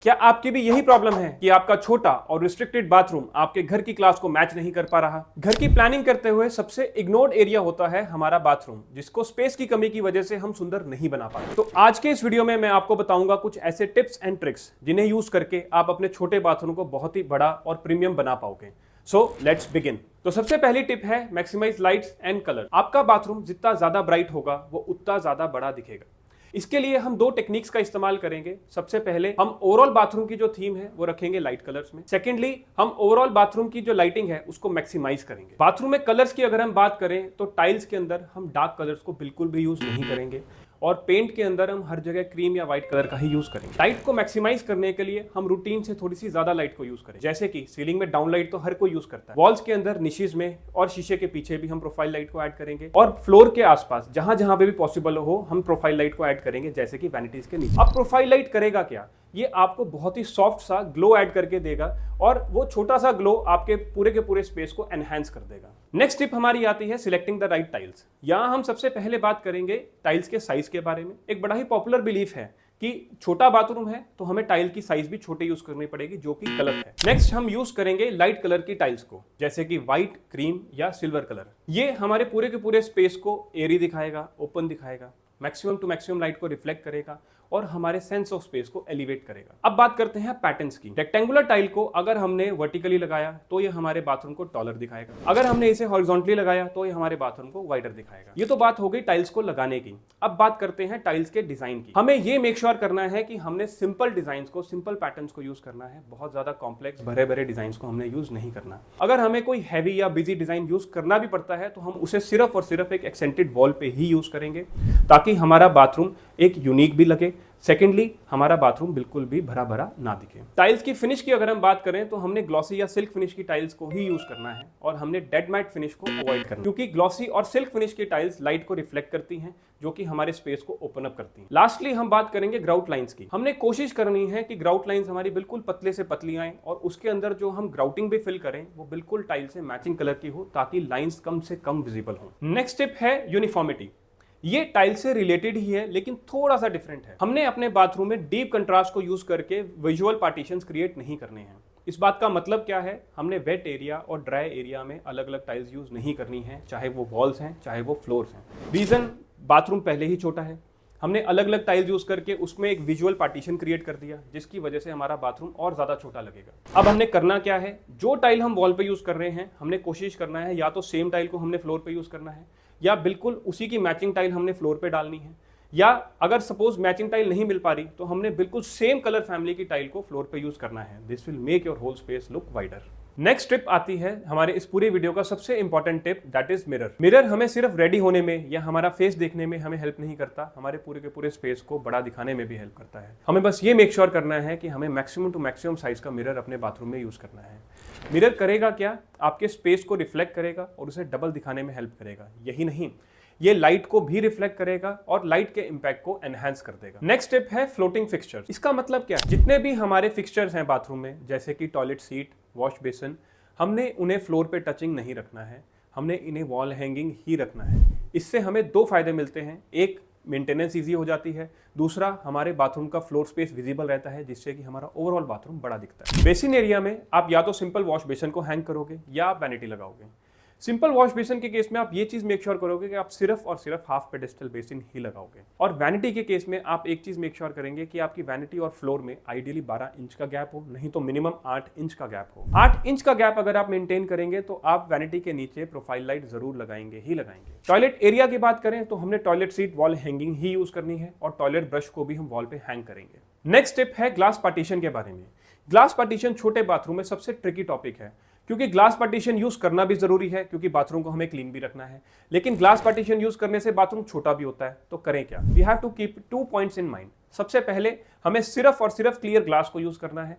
क्या आपकी भी यही प्रॉब्लम है कि आपका छोटा और रिस्ट्रिक्टेड बाथरूम आपके घर की क्लास को मैच नहीं कर पा रहा? घर की प्लानिंग करते हुए सबसे इग्नोर्ड एरिया होता है हमारा बाथरूम, जिसको स्पेस की कमी की वजह से हम सुंदर नहीं बना पाते। तो आज के इस वीडियो में मैं आपको बताऊंगा कुछ ऐसे टिप्स एंड ट्रिक्स जिन्हें यूज करके आप अपने छोटे बाथरूम को बहुत ही बड़ा और प्रीमियम बना पाओगे। So let's begin. तो सबसे पहली टिप है मैक्सिमाइज लाइट्स एंड कलर। आपका बाथरूम जितना ज्यादा ब्राइट होगा वो उतना ज्यादा बड़ा दिखेगा। इसके लिए हम दो टेक्निक्स का इस्तेमाल करेंगे। सबसे पहले हम ओवरऑल बाथरूम की जो थीम है वो रखेंगे लाइट कलर्स में। सेकेंडली हम ओवरऑल बाथरूम की जो लाइटिंग है उसको मैक्सिमाइज करेंगे। बाथरूम में कलर्स की अगर हम बात करें तो टाइल्स के अंदर हम डार्क कलर्स को बिल्कुल भी यूज नहीं करेंगे और पेंट के अंदर हम हर जगह क्रीम या व्हाइट कलर का ही यूज करेंगे। लाइट को मैक्सिमाइज करने के लिए हम रूटीन से थोड़ी सी ज्यादा लाइट को यूज करें, जैसे कि सीलिंग में डाउन लाइट तो हर कोई यूज करता है, वॉल्स के अंदर निशेज में और शीशे के पीछे भी हम प्रोफाइल लाइट को ऐड करेंगे और फ्लोर के आसपास जहां जहां पे भी पॉसिबल हो हम प्रोफाइल लाइट को ऐड करेंगे, जैसे कि वैनिटीज के नीचे। अब प्रोफाइल लाइट करेगा क्या? ये आपको बहुत ही सॉफ्ट सा ग्लो ऐड करके देगा और वो छोटा सा ग्लो आपके पूरे के पूरे स्पेस को एनहांस कर देगा। नेक्स्ट टिप हमारी आती है सिलेक्टिंग द राइट टाइल्स। यहां हम सबसे पहले बात करेंगे टाइल्स के साइज के बारे में। एक बड़ा ही पॉपुलर बिलीफ है कि छोटा बाथरूम है तो हमें टाइल की साइज भी छोटे यूज करनी पड़ेगी, जो कि गलत है। नेक्स्ट हम यूज करेंगे लाइट कलर की टाइल्स को, जैसे कि व्हाइट, क्रीम या सिल्वर कलर। ये हमारे पूरे के पूरे स्पेस को एयरी दिखाएगा, ओपन दिखाएगा, मैक्सिमम टू मैक्सिमम लाइट को रिफ्लेक्ट करेगा और हमारे सेंस ऑफ स्पेस को एलिवेट करेगा। अब बात करते हैं पैटर्न्स की। रेक्टेंगुलर टाइल को अगर हमने वर्टिकली लगाया तो ये हमारे बाथरूम को टॉलर दिखाएगा, अगर हमने इसे हॉरिजॉन्टली लगाया तो ये हमारे बाथरूम को वाइडर दिखाएगा। ये तो बात हो गई टाइल्स को लगाने की। अब बात करते हैं टाइल्स के डिजाइन की। हमें ये मेक श्योर करना है कि हमने सिंपल डिजाइन को, सिंपल पैटर्न्स को यूज करना है। बहुत ज्यादा कॉम्प्लेक्स भरे भरे डिजाइन को हमने यूज नहीं करना। अगर हमें कोई हैवी या बिजी डिजाइन यूज करना भी पड़ता है तो हम उसे सिर्फ और सिर्फ एक एक्सेंटेड वॉल पे ही यूज करेंगे, ताकि हमारा बाथरूम एक यूनिक भी लगे। सेकेंडली हमारा बाथरूम बिल्कुल भी भरा भरा ना दिखे। टाइल्स की फिनिश की अगर हम बात करें तो हमने ग्लॉसी या सिल्क फिनिश की टाइल्स को ही यूज करना है और हमने डेड मैट फिनिश को अवॉइड करना है, क्योंकि ग्लॉसी और सिल्क फिनिश की टाइल्स लाइट को रिफ्लेक्ट करती हैं, जो कि हमारे स्पेस को ओपन अप करती हैं। लास्टली हम बात करेंगे ग्राउट लाइंस की। हमने कोशिश करनी है कि ग्राउट लाइंस हमारी बिल्कुल पतले से पतली आए और उसके अंदर जो हम ग्राउटिंग भी फिल करें वो बिल्कुल टाइल से मैचिंग कलर की हो, ताकि लाइंस कम से कम विजिबल हो। नेक्स्ट टिप है यूनिफॉर्मिटी। ये टाइल से रिलेटेड ही है लेकिन थोड़ा सा डिफरेंट है। हमने अपने बाथरूम में डीप कंट्रास्ट को यूज करके विजुअल पार्टीशंस क्रिएट नहीं करने हैं। इस बात का मतलब क्या है? हमने वेट एरिया और ड्राई एरिया में अलग अलग टाइल्स यूज नहीं करनी है, चाहे वो वॉल्स हैं चाहे वो फ्लोर्स हैं। रीजन, बाथरूम पहले ही छोटा है। हमने अलग अलग टाइल्स यूज करके उसमें एक विजुअल पार्टीशन क्रिएट कर दिया, जिसकी वजह से हमारा बाथरूम और ज्यादा छोटा लगेगा। अब हमने करना क्या है? जो टाइल हम वॉल पे यूज कर रहे हैं हमने कोशिश करना है या तो सेम टाइल को हमने फ्लोर पे यूज करना है, या बिल्कुल उसी की मैचिंग टाइल हमने फ्लोर पे डालनी है, या अगर सपोज मैचिंग टाइल नहीं मिल पा रही तो हमने बिल्कुल सेम कलर फैमिली की टाइल को फ्लोर पे यूज करना है। This will make your whole space look wider. Next tip आती है हमारे इस पूरे वीडियो का सबसे important tip, that is mirror. Mirror हमें सिर्फ रेडी होने में या हमारा फेस देखने में हमें हेल्प नहीं करता, हमारे पूरे के पूरे स्पेस को बड़ा दिखाने में भी हेल्प करता है। हमें बस ये मेक श्योर करना है कि हमें मैक्सिमम टू मैक्सिमम साइज का मिरर अपने बाथरूम में यूज करना है। मिरर करेगा क्या? आपके स्पेस को रिफ्लेक्ट करेगा और उसे डबल दिखाने में हेल्प करेगा। यही नहीं, ये लाइट को भी रिफ्लेक्ट करेगा और लाइट के इंपैक्ट को एनहांस कर देगा। नेक्स्ट स्टेप है फ्लोटिंग फिक्सचर। इसका मतलब क्या? जितने भी हमारे फिक्सचर्स हैं बाथरूम में, जैसे कि टॉयलेट सीट, वॉश बेसिन, हमने उन्हें फ्लोर पे टचिंग नहीं रखना है, हमने इन्हें वॉल हैंगिंग ही रखना है। इससे हमें दो फायदे मिलते हैं। एक, मेंटेनेंस ईजी हो जाती है। दूसरा, हमारे बाथरूम का फ्लोर स्पेस विजिबल रहता है, जिससे कि हमारा ओवरऑल बाथरूम बड़ा दिखता है। बेसिन एरिया में आप या तो सिंपल वॉश बेसिन को हैंग करोगे या आप वैनिटी लगाओगे। सिंपल वॉश बेसिन के केस में आप ये चीज मेक श्योर करोगे कि आप सिर्फ और सिर्फ हाफ पेडेस्टल बेसिन ही लगाओगे, और वैनिटी के केस में आप एक चीज मेक श्योर करेंगे कि आपकी वैनिटी और फ्लोर में आइडियली 12 इंच का गैप हो, नहीं तो मिनिमम 8 इंच का गैप हो। 8 इंच का गैप अगर आप मेंटेन करेंगे तो आप वैनिटी के नीचे प्रोफाइल लाइट जरूर लगाएंगे ही लगाएंगे। टॉयलेट एरिया की बात करें तो हमने टॉयलेट सीट वॉल हैंगिंग ही यूज करनी है और टॉयलेट ब्रश को भी हम वॉल पे हैंग करेंगे। नेक्स्ट टिप है ग्लास पार्टीशन के बारे में। ग्लास पार्टीशन छोटे बाथरूम में सबसे ट्रिकी टॉपिक है, क्योंकि ग्लास पार्टीशन यूज करना भी जरूरी है, क्योंकि बाथरूम को हमें क्लीन भी रखना है। लेकिन ग्लास पार्टीशन यूज करने से बाथरूम छोटा भी होता है, तो करें क्या? We have to keep 2 points in mind. सबसे पहले हमें सिर्फ और सिर्फ क्लियर ग्लास को यूज करना है,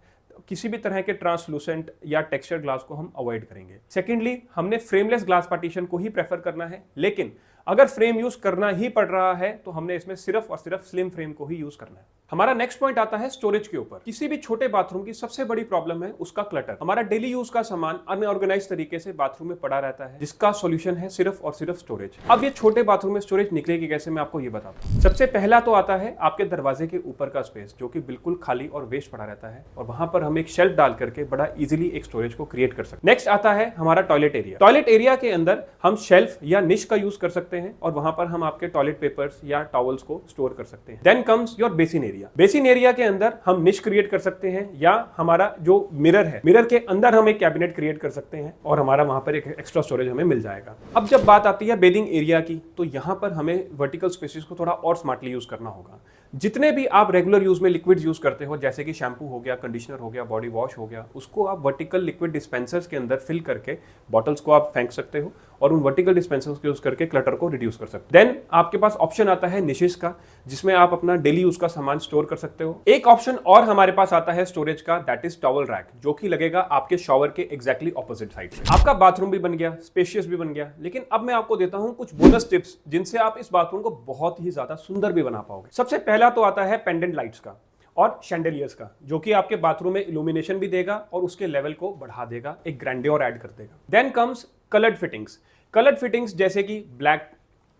किसी भी तरह के ट्रांसलूसेंट या टेक्सचर ग्लास को हम अवॉइड करेंगे। सेकेंडली, हमने फ्रेमलेस ग्लास पार्टीशन को ही प्रेफर करना है, लेकिन अगर फ्रेम यूज करना ही पड़ रहा है तो हमने इसमें सिर्फ और सिर्फ स्लिम फ्रेम को ही यूज करना है। हमारा नेक्स्ट पॉइंट आता है स्टोरेज के ऊपर। किसी भी छोटे बाथरूम की सबसे बड़ी प्रॉब्लम है उसका क्लटर। हमारा डेली यूज का सामान अनऑर्गेनाइज तरीके से बाथरूम में पड़ा रहता है, जिसका सॉल्यूशन है सिर्फ और सिर्फ स्टोरेज। अब ये छोटे बाथरूम में स्टोरेज निकलेगी कैसे, मैं आपको ये बताता हूं। सबसे पहला तो आता है आपके दरवाजे के ऊपर का स्पेस, जो कि बिल्कुल खाली और वेस्ट पड़ा रहता है, और वहां पर हम एक शेल्फ डाल करके बड़ा इजीली एक स्टोरेज को क्रिएट कर सकते हैं। नेक्स्ट आता है हमारा टॉयलेट एरिया। टॉयलेट एरिया के अंदर हम शेल्फ या निश का यूज कर सकते हैं, और वहां पर हम आपके टॉयलेट पेपर्स या टॉवल्स को स्टोर कर सकते हैं। Then comes your basin area. Basin area के अंदर हम निश क्रिएट कर सकते हैं, या हमारा जो मिरर है, मिरर के अंदर हम एक कैबिनेट क्रिएट कर सकते हैं, और हमारा वहां पर एक एक्स्ट्रा स्टोरेज हमें मिल जाएगा। अब जब बात आती है बेदिंग एरिया की, तो यहां पर हमें वर्टिकल स्पेसेस को थोड़ा और स्मार्टली यूज करना होगा। जितने भी आप रेगुलर यूज में लिक्विड्स यूज करते हो, जैसे कि शैम्पू हो गया, कंडीशनर हो गया, बॉडी वॉश हो गया, उसको आप वर्टिकल लिक्विड डिस्पेंसर्स के अंदर फिल करके बॉटल्स को आप फेंक सकते हो, और उन वर्टिकल डिस्पेंसर्स को यूज करके क्लटर को रिड्यूस कर सकते हो। देन आपके पास ऑप्शन आता है निशेस का, जिसमें आप अपना डेली यूज का सामान स्टोर कर सकते हो। एक ऑप्शन और हमारे पास आता है स्टोरेज का, दैट इज टॉवल रैक, जो कि लगेगा आपके शॉवर के एग्जैक्टली ऑपोजिट साइड से। आपका बाथरूम भी बन गया, स्पेशियस भी बन गया, लेकिन अब मैं आपको देता हूं कुछ बोनस टिप्स, जिनसे आप इस बाथरूम को बहुत ही ज्यादा सुंदर भी बना पाओगे। सबसे पहला तो आता है पेंडेंट लाइट्स का और शैंडेलियर्स का, जो कि आपके बाथरूम में इल्यूमिनेशन भी देगा और उसके लेवल को बढ़ा देगा, एक ग्रैंडियोर ऐड कर देगा। Then comes coloured fittings. Coloured fittings जैसे कि ब्लैक,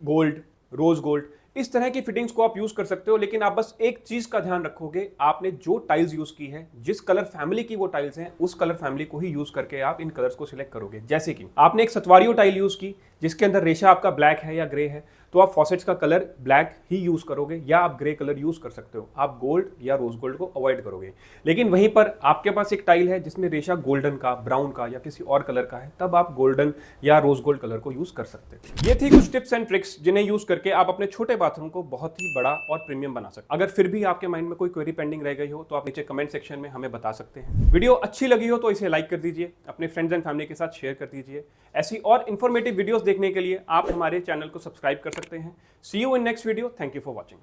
गोल्ड, रोज गोल्ड, इस तरह की फिटिंग्स को आप यूज कर सकते हो, लेकिन आप बस एक चीज का ध्यान रखोगे, आपने जो टाइल्स यूज की है, जिस कलर फैमिली की वो टाइल्स हैं, उस कलर फैमिली को ही यूज करके आप इन कलर्स को सिलेक्ट करोगे। जैसे कि आपने एक सतवारियो टाइल यूज की, जिसके अंदर रेशा आपका ब्लैक है या ग्रे है, तो आप फॉसेट्स का कलर ब्लैक ही यूज करोगे, या आप ग्रे कलर यूज कर सकते हो। आप गोल्ड या रोज गोल्ड को अवॉइड करोगे। लेकिन वहीं पर आपके पास एक टाइल है जिसमें रेशा गोल्डन का, ब्राउन का या किसी और कलर का है, तब आप गोल्डन या रोज गोल्ड कलर को यूज कर सकते हो। ये थी कुछ टिप्स एंड ट्रिक्स जिन्हें यूज करके आप अपने छोटे बाथरूम को बहुत ही बड़ा और प्रीमियम बना सकते हैं। अगर फिर भी आपके माइंड में कोई क्वेरी पेंडिंग रह गई हो, तो आप नीचे कमेंट सेक्शन में हमें बता सकते हैं। वीडियो अच्छी लगी हो तो इसे लाइक कर दीजिए, अपने फ्रेंड्स एंड फैमिली के साथ शेयर कर दीजिए। ऐसी और इन्फॉर्मेटिव वीडियोस देखने के लिए आप हमारे चैनल को सब्सक्राइब कर सकते हैं। See you in next video. Thank you for watching.